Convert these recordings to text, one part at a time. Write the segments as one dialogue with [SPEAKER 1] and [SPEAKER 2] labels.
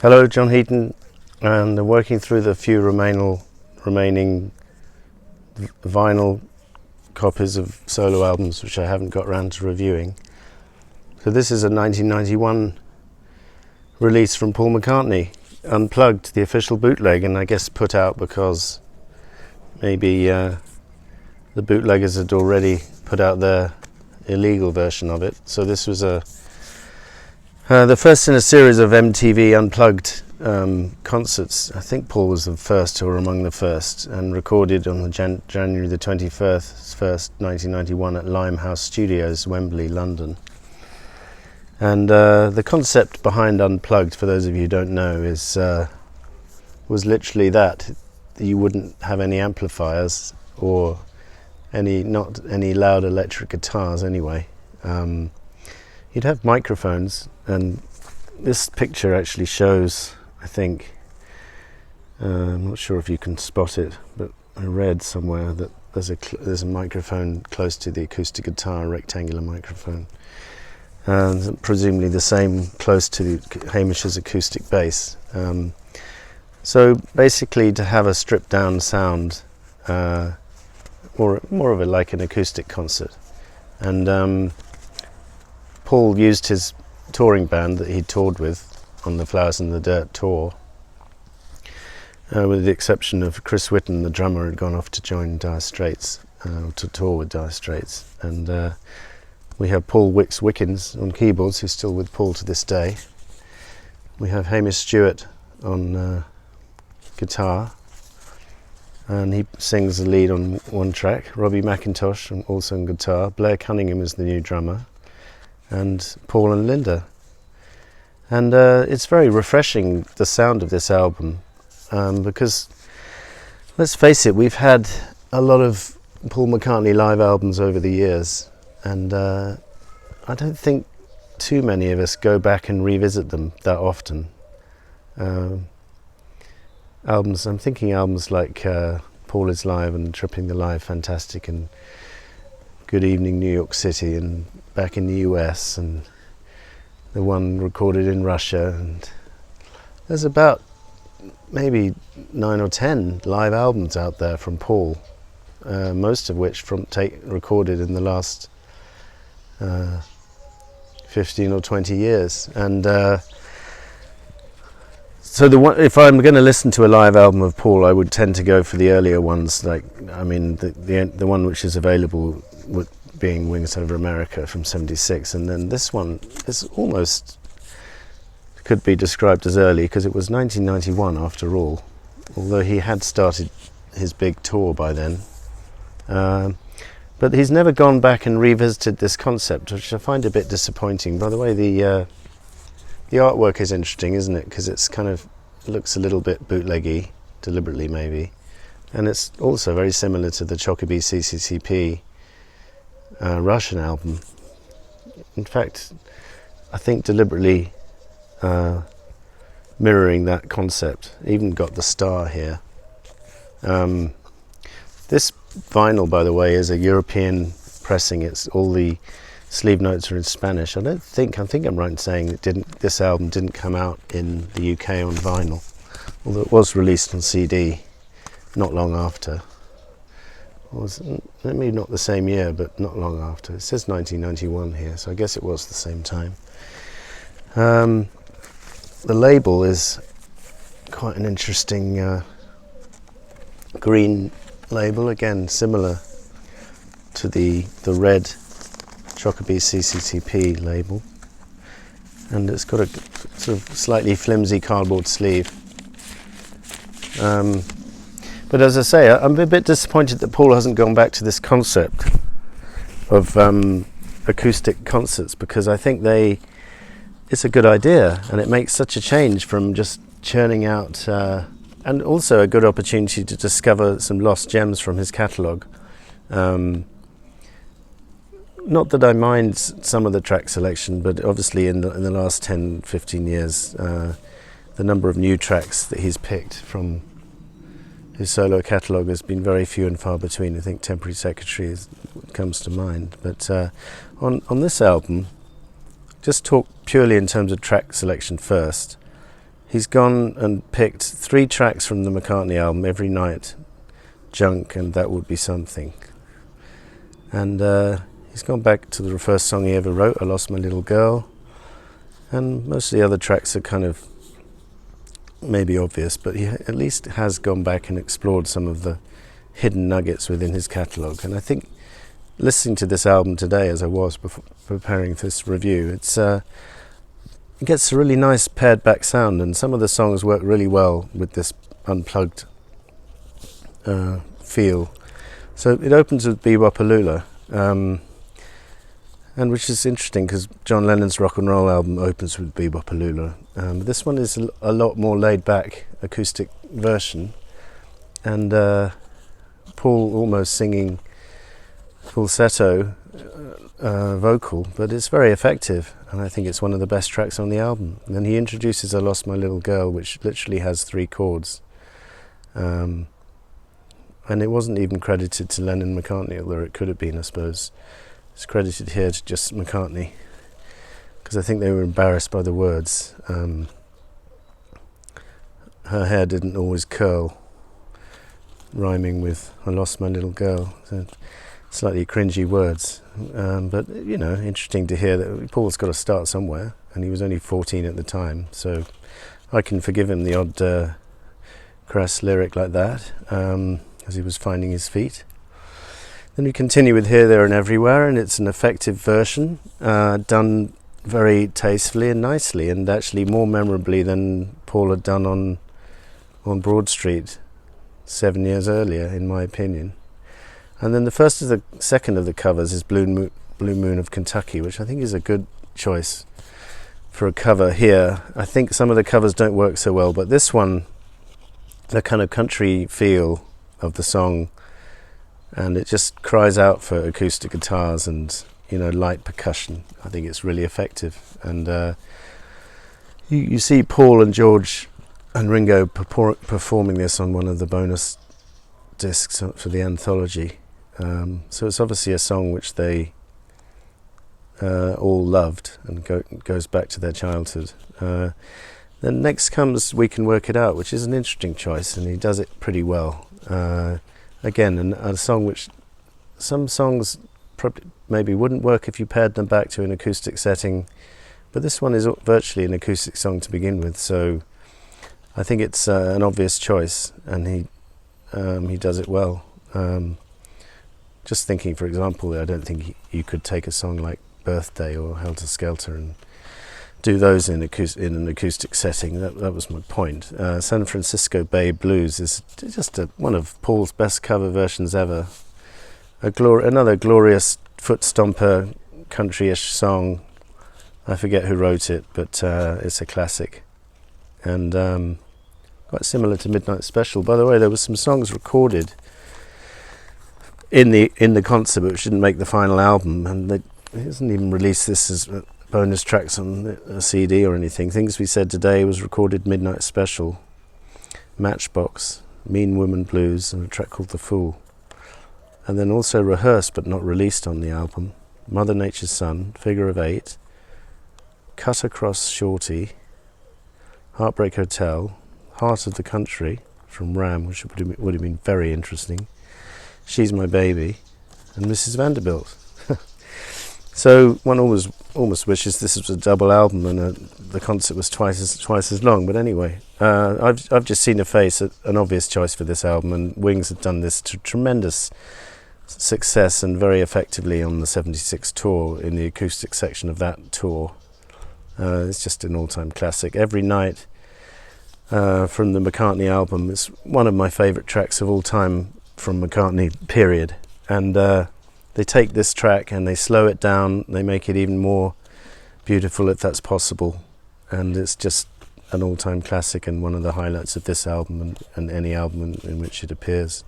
[SPEAKER 1] Hello, John Heaton, and working through the few remaining vinyl copies of solo albums which I haven't got around to reviewing. So this is a 1991 release from Paul McCartney, Unplugged, the official bootleg, and I guess put out because maybe the bootleggers had already put out their illegal version of it. So this was the first in a series of MTV Unplugged concerts. I think Paul was the first, or among the first, and recorded on the January the 21st, 1991 at Limehouse Studios, Wembley, London. And the concept behind Unplugged, for those of you who don't know, was literally that you wouldn't have any amplifiers or not any loud electric guitars anyway. You'd have microphones, and this picture actually shows, I think, I'm not sure if you can spot it, but I read somewhere that there's a microphone close to the acoustic guitar, a rectangular microphone, and presumably the same close to Hamish's acoustic bass. So basically, to have a stripped down sound, more of it like an acoustic concert. And Paul used his touring band that he toured with on the Flowers in the Dirt tour, with the exception of Chris Whitten, the drummer, had gone off to join Dire Straits, to tour with Dire Straits. And we have Paul Wickens on keyboards, who's still with Paul to this day. We have Hamish Stewart on guitar, and he sings the lead on one track. Robbie McIntosh also on guitar. Blair Cunningham is the new drummer, and Paul and Linda. And it's very refreshing, the sound of this album, because let's face it, we've had a lot of Paul McCartney live albums over the years, and I don't think too many of us go back and revisit them that often. I'm thinking albums like Paul is Live and Tripping the Live, fantastic, and Good Evening New York City, and Back in the US, and the one recorded in Russia. And there's about maybe 9 or 10 live albums out there from Paul, most of which recorded in the last 15 or 20 years. And so if I'm going to listen to a live album of Paul, I would tend to go for the earlier ones, the one which is available being Wings Over America from '76, and then this one is almost could be described as early because it was 1991 after all, although he had started his big tour by then. But he's never gone back and revisited this concept, which I find a bit disappointing. By the way, the artwork is interesting, isn't it? Because it's looks a little bit bootleggy, deliberately maybe, and it's also very similar to the Chocobee CCCP Russian album. In fact, I think deliberately mirroring that concept. Even got the star here. This vinyl, by the way, is a European pressing. It's all the sleeve notes are in Spanish. I think I'm right in saying this album didn't come out in the UK on vinyl, although it was released on CD not long after. Maybe not the same year, but not long after. It says 1991 here, so I guess it was the same time. The label is quite an interesting green label, again similar to the red Chocobee CCCP label, and it's got a sort of slightly flimsy cardboard sleeve. But as I say, I'm a bit disappointed that Paul hasn't gone back to this concept of acoustic concerts, because I think it's a good idea, and it makes such a change from just churning out, and also a good opportunity to discover some lost gems from his catalogue. Not that I mind some of the track selection, but obviously in the last 10, 15 years, the number of new tracks that he's picked from his solo catalogue has been very few and far between. I think Temporary Secretary comes to mind. But on this album, just talk purely in terms of track selection first, he's gone and picked 3 tracks from the McCartney album, Every Night, Junk, and That Would Be Something. And he's gone back to the first song he ever wrote, I Lost My Little Girl. And most of the other tracks are kind of maybe obvious, but he at least has gone back and explored some of the hidden nuggets within his catalogue. And I think listening to this album today, as I was before preparing this review, it gets a really nice pared back sound, and some of the songs work really well with this unplugged feel. So it opens with Bebopaloola, and which is interesting because John Lennon's rock and roll album opens with Bebopaloola. This one is a lot more laid back acoustic version, and Paul almost singing falsetto vocal, but it's very effective, and I think it's one of the best tracks on the album. And then he introduces I Lost My Little Girl, which literally has 3 chords, and it wasn't even credited to Lennon and McCartney, although it could have been, I suppose. It's credited here to just McCartney, because I think they were embarrassed by the words. Her hair didn't always curl, rhyming with I lost my little girl. So slightly cringy words, but you know, interesting to hear that Paul's got to start somewhere, and he was only 14 at the time, so I can forgive him the odd crass lyric like that, as he was finding his feet. Then we continue with Here, There and Everywhere, and it's an effective version, done very tastefully and nicely, and actually more memorably than Paul had done on Broad Street 7 years earlier, in my opinion. And then the second of the covers is Blue Moon of Kentucky, which I think is a good choice for a cover here. I think some of the covers don't work so well, but this one, the kind of country feel of the song, and it just cries out for acoustic guitars and, you know, light percussion. I think it's really effective, and you see Paul and George and Ringo performing this on one of the bonus discs for the anthology. So it's obviously a song which they all loved, and goes back to their childhood. Then next comes We Can Work It Out, which is an interesting choice, and he does it pretty well. Again, a song which some songs probably maybe wouldn't work if you paired them back to an acoustic setting, but this one is virtually an acoustic song to begin with, so I think it's an obvious choice, and he does it well. Just thinking, for example, I don't think you could take a song like Birthday or Helter Skelter and do those in an acoustic setting. That was my point. San Francisco Bay Blues is just one of Paul's best cover versions ever. Another glorious foot stomper country-ish song. I forget who wrote it, but it's a classic, and quite similar to Midnight Special. By the way, there were some songs recorded in the concert, which didn't make the final album, and it hasn't even released this as bonus tracks on a CD or anything. Things We Said Today was recorded Midnight Special, Matchbox, Mean Woman Blues, and a track called The Fool. And then also rehearsed but not released on the album, Mother Nature's Son, Figure of Eight, Cut Across Shorty, Heartbreak Hotel, Heart of the Country from Ram, which would have been very interesting, She's My Baby, and Mrs. Vanderbilt. So one almost wishes this was a double album and the concert was twice as long. But anyway, I've just seen a face, an obvious choice for this album, and Wings had done this to tremendous success and very effectively on the 76 tour, in the acoustic section of that tour. It's just an all-time classic. Every Night from the McCartney album is one of my favourite tracks of all time from McCartney, period. And they take this track and they slow it down, they make it even more beautiful if that's possible, and it's just an all-time classic and one of the highlights of this album and any album in which it appears.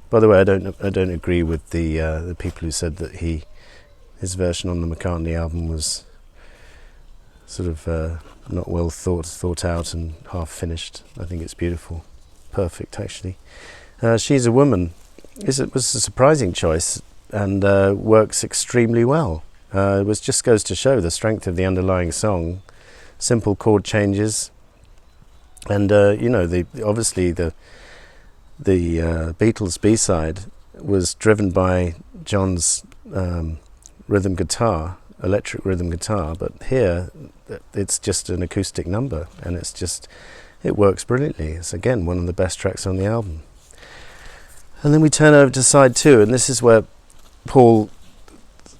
[SPEAKER 1] By the way, I don't agree with the people who said that his version on the McCartney album was sort of not well thought out and half finished. I think it's beautiful, perfect actually. She's a Woman was a surprising choice, and works extremely well. It just goes to show the strength of the underlying song. Simple chord changes, And obviously the Beatles B-side was driven by John's rhythm guitar, electric rhythm guitar, but here it's just an acoustic number, and it works brilliantly. It's again one of the best tracks on the album. And then we turn over to side 2, and this is where Paul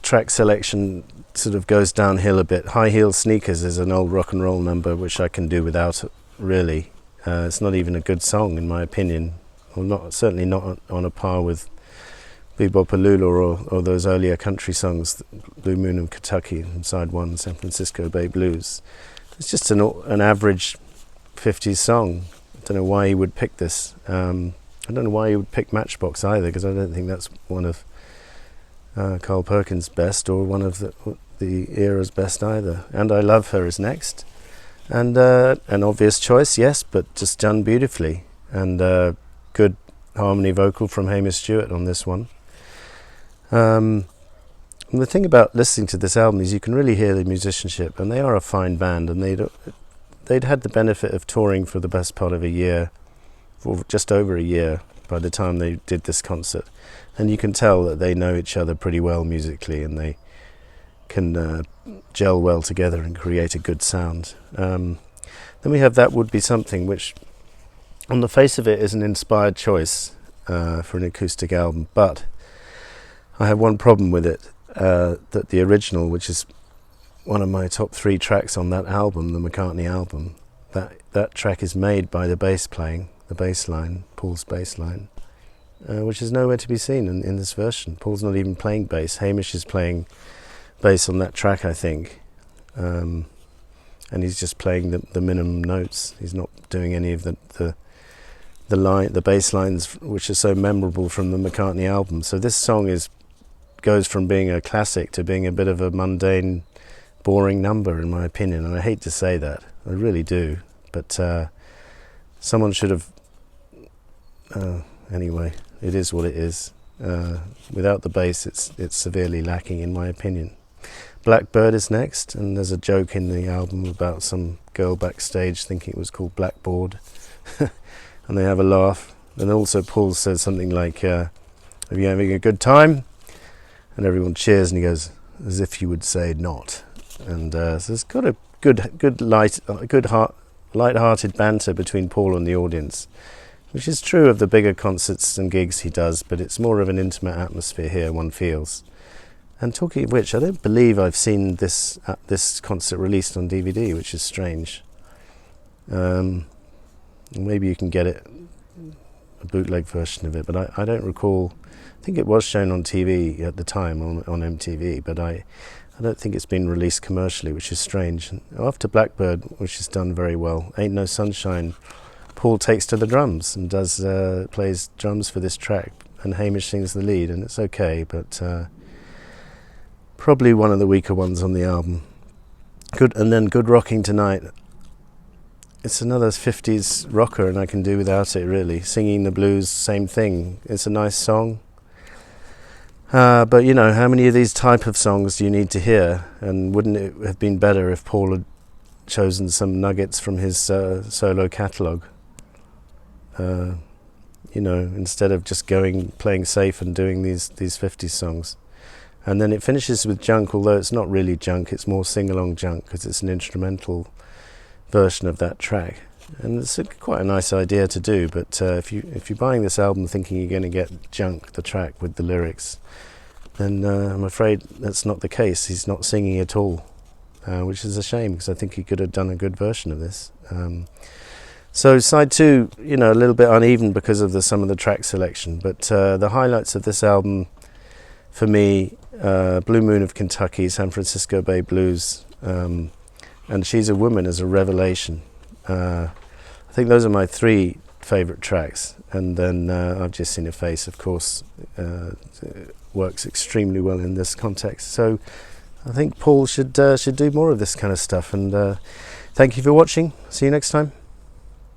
[SPEAKER 1] track selection sort of goes downhill a bit. High Heel Sneakers is an old rock and roll number which I can do without, really. It's not even a good song in my opinion, or certainly not on a par with Bebop-A-Lula or those earlier country songs, Blue Moon of Kentucky and side 1, San Francisco Bay Blues. It's just an average 50s song. I don't know why he would pick this. I don't know why he would pick Matchbox either, because I don't think that's one of Carl Perkins' best, or one of the era's best either. And I Love Her is next, and an obvious choice, yes, but just done beautifully, and good harmony vocal from Hamish Stewart on this one. And the thing about listening to this album is you can really hear the musicianship, and they are a fine band, and they'd had the benefit of touring for the best part of a year, for just over a year by the time they did this concert, and you can tell that they know each other pretty well musically, and they can gel well together and create a good sound. Then we have That Would Be Something, which on the face of it is an inspired choice for an acoustic album, but I have one problem with it, that the original, which is one of my top 3 tracks on that album, the McCartney album, that track is made by the bass playing, the bass line, Paul's bass line, which is nowhere to be seen in this version. Paul's not even playing bass. Hamish is playing bass on that track, I think, and he's just playing the minimum notes. He's not doing any of the bass lines which are so memorable from the McCartney album. So this song goes from being a classic to being a bit of a mundane, boring number, in my opinion, and I hate to say that, I really do, but someone should have anyway, it is what it is. Without the bass, it's severely lacking, in my opinion. Blackbird is next, and there's a joke in the album about some girl backstage thinking it was called Blackboard, and they have a laugh. And also Paul says something like, "Are you having a good time?" And everyone cheers, and he goes, "As if you would say not." And so it's got a good light-hearted banter between Paul and the audience, which is true of the bigger concerts and gigs he does, but it's more of an intimate atmosphere here, one feels. And talking of which, I don't believe I've seen this concert released on DVD, which is strange. Maybe you can get it, a bootleg version of it, but I don't recall. I think it was shown on TV at the time, on MTV, but I don't think it's been released commercially, which is strange. After Blackbird, which is done very well, Ain't No Sunshine, Paul takes to the drums and plays drums for this track, and Hamish sings the lead, and it's okay, but probably one of the weaker ones on the album. Good, and then Good Rocking Tonight. It's another 50s rocker, and I can do without it, really. Singing the blues, same thing. It's a nice song. But how many of these type of songs do you need to hear? And wouldn't it have been better if Paul had chosen some nuggets from his solo catalogue? Instead of just playing safe and doing these 50s songs. And then it finishes with Junk, although it's not really junk, it's more sing-along junk, because it's an instrumental version of that track. And it's quite a nice idea to do, but if you're buying this album thinking you're going to get Junk, the track with the lyrics, then I'm afraid that's not the case. He's not singing at all, which is a shame, because I think he could have done a good version of this. So side 2, a little bit uneven because of some of the track selection, but the highlights of this album for me, Blue Moon of Kentucky, San Francisco Bay Blues, and She's a Woman as a revelation. I think those are my 3 favourite tracks, and then I've Just Seen a Face, of course, works extremely well in this context. So I think Paul should do more of this kind of stuff, and thank you for watching. See you next time.